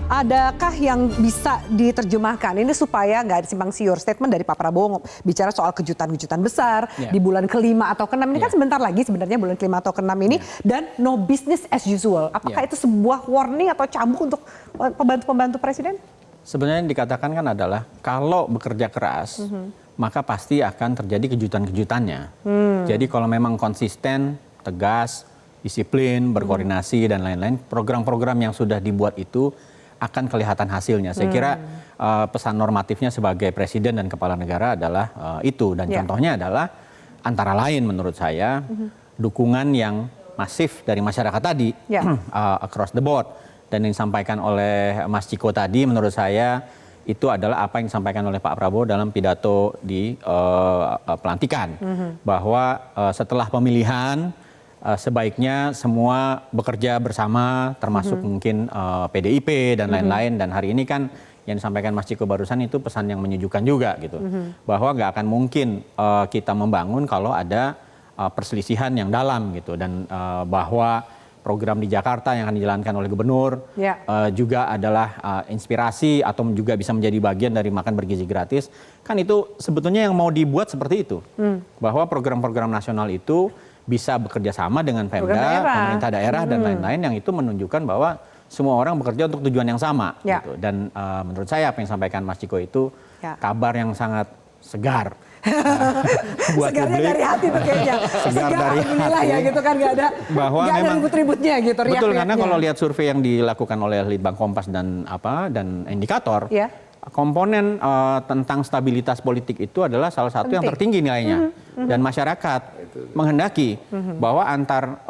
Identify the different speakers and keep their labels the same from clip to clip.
Speaker 1: adakah yang bisa diterjemahkan ini supaya nggak simpang siur statement dari Pak Prabowo bicara soal kejutan-kejutan besar di bulan ke-5 atau ke-6 ini kan sebentar lagi sebenarnya bulan ke-5 atau ke-6 ini dan no business as usual. Apakah itu sebuah warning atau cambuk untuk pembantu-pembantu presiden?
Speaker 2: Sebenarnya yang dikatakan kan adalah kalau bekerja keras maka pasti akan terjadi kejutan-kejutannya. Jadi kalau memang konsisten, tegas, disiplin, berkoordinasi dan lain-lain, program-program yang sudah dibuat itu akan kelihatan hasilnya. Saya kira pesan normatifnya sebagai presiden dan kepala negara adalah itu. Dan contohnya adalah antara lain menurut saya dukungan yang masif dari masyarakat tadi across the board. Dan yang disampaikan oleh Mas Ciko tadi menurut saya itu adalah apa yang disampaikan oleh Pak Prabowo dalam pidato di pelantikan. Bahwa setelah pemilihan sebaiknya semua bekerja bersama termasuk mungkin PDIP dan lain-lain. Dan hari ini kan yang disampaikan Mas Ciko barusan itu pesan yang menyejukkan juga gitu. Bahwa nggak akan mungkin kita membangun kalau ada perselisihan yang dalam gitu. Dan bahwa program di Jakarta yang akan dijalankan oleh gubernur juga adalah inspirasi atau juga bisa menjadi bagian dari makan bergizi gratis. Kan itu sebetulnya yang mau dibuat seperti itu. Bahwa program-program nasional itu bisa bekerja sama dengan Pemda, pemerintah daerah dan lain-lain yang itu menunjukkan bahwa semua orang bekerja untuk tujuan yang sama. Gitu. Dan menurut saya apa yang disampaikan Mas Ciko itu kabar yang sangat segar.
Speaker 1: Buat segarnya dari hati tuh kayaknya. Segar dari hati. Ya gitu kan, gak ada ribut-ributnya gitu.
Speaker 2: Betul, karena kalau lihat survei yang dilakukan oleh Litbang Kompas dan Indikator, komponen tentang stabilitas politik itu adalah salah satu yang tertinggi nilainya. Dan masyarakat menghendaki bahwa antar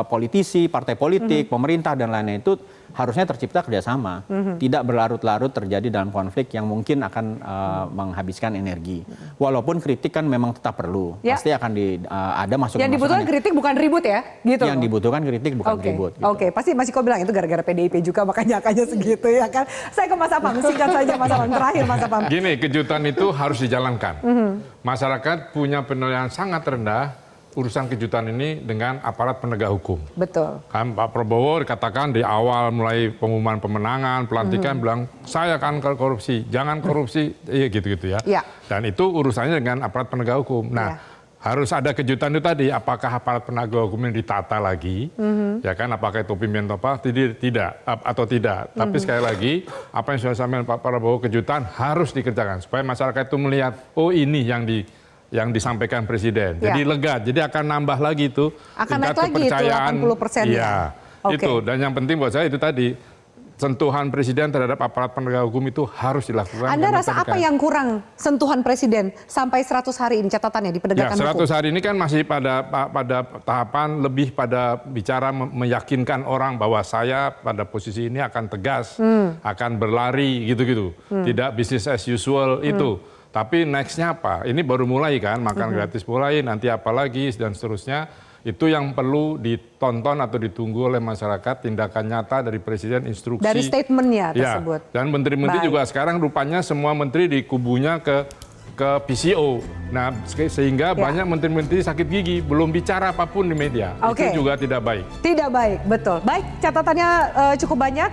Speaker 2: politisi, partai politik, pemerintah dan lainnya itu harusnya tercipta kerjasama, tidak berlarut-larut terjadi dalam konflik yang mungkin akan menghabiskan energi. Walaupun kritik kan memang tetap perlu, pasti akan ada masukan.
Speaker 1: Yang dibutuhkan kritik bukan ribut ya, gitu.
Speaker 2: Yang dibutuhkan kritik bukan ribut. Gitu.
Speaker 1: Oke, pasti Mas Ciko bilang itu gara-gara PDIP juga makanya segitu ya kan. Saya ke Mas Apam, singkat saja Mas Apam, terakhir Mas Apam.
Speaker 3: Gini, kejutan itu harus dijalankan. Masyarakat punya penilaian sangat rendah urusan kejutan ini dengan aparat penegak hukum.
Speaker 1: Betul.
Speaker 3: Kan Pak Prabowo dikatakan di awal mulai pengumuman pemenangan, pelantikan bilang saya akan korupsi, jangan korupsi, gitu-gitu ya. Dan itu urusannya dengan aparat penegak hukum. Nah, harus ada kejutan itu tadi, apakah aparat penegak hukum ini ditata lagi, ya kan, apakah itu pimpinan atau tidak. Tapi sekali lagi, apa yang sudah disampaikan Pak Prabowo, kejutan harus dikerjakan supaya masyarakat itu melihat, oh ini yang disampaikan presiden. Jadi lega, jadi akan nambah lagi itu tingkat kepercayaan.
Speaker 1: Itu 80%.
Speaker 3: Iya, itu. Dan yang penting buat saya itu tadi, sentuhan presiden terhadap aparat penegak hukum itu harus dilakukan.
Speaker 1: Anda rasa apa yang kurang sentuhan presiden sampai 100 hari ini catatannya di penegakan hukum?
Speaker 3: 100 hari ini kan masih pada tahapan lebih pada bicara meyakinkan orang bahwa saya pada posisi ini akan tegas, akan berlari gitu-gitu. Tidak business as usual itu. Tapi nextnya apa? Ini baru mulai kan, makan gratis mulai, nanti apa lagi dan seterusnya. Itu yang perlu ditonton atau ditunggu oleh masyarakat, tindakan nyata dari presiden, instruksi.
Speaker 1: Dari statementnya tersebut.
Speaker 3: Dan menteri-menteri juga sekarang rupanya semua menteri di kubunya ke PCO. Nah, sehingga banyak menteri-menteri sakit gigi, belum bicara apapun di media. Itu juga tidak baik. Tidak
Speaker 1: baik, betul. Baik, catatannya cukup banyak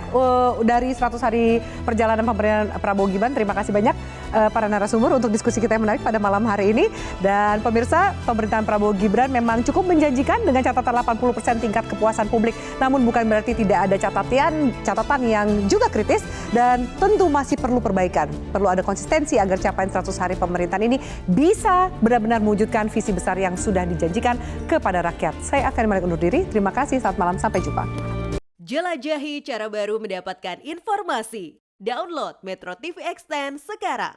Speaker 1: dari 100 hari perjalanan pemerintahan Prabowo Gibran. Terima kasih banyak para narasumber untuk diskusi kita yang menarik pada malam hari ini. Dan pemirsa, pemerintahan Prabowo Gibran memang cukup menjanjikan dengan catatan 80% tingkat kepuasan publik. Namun bukan berarti tidak ada catatan yang juga kritis dan tentu masih perlu perbaikan. Perlu ada konsistensi agar capaian 100 hari pemerintahan ini bisa benar-benar mewujudkan visi besar yang sudah dijanjikan kepada rakyat. Saya akan undur diri. Terima kasih, selamat malam, sampai jumpa.
Speaker 4: Jelajahi cara baru mendapatkan informasi. Download Metro TV Extend sekarang.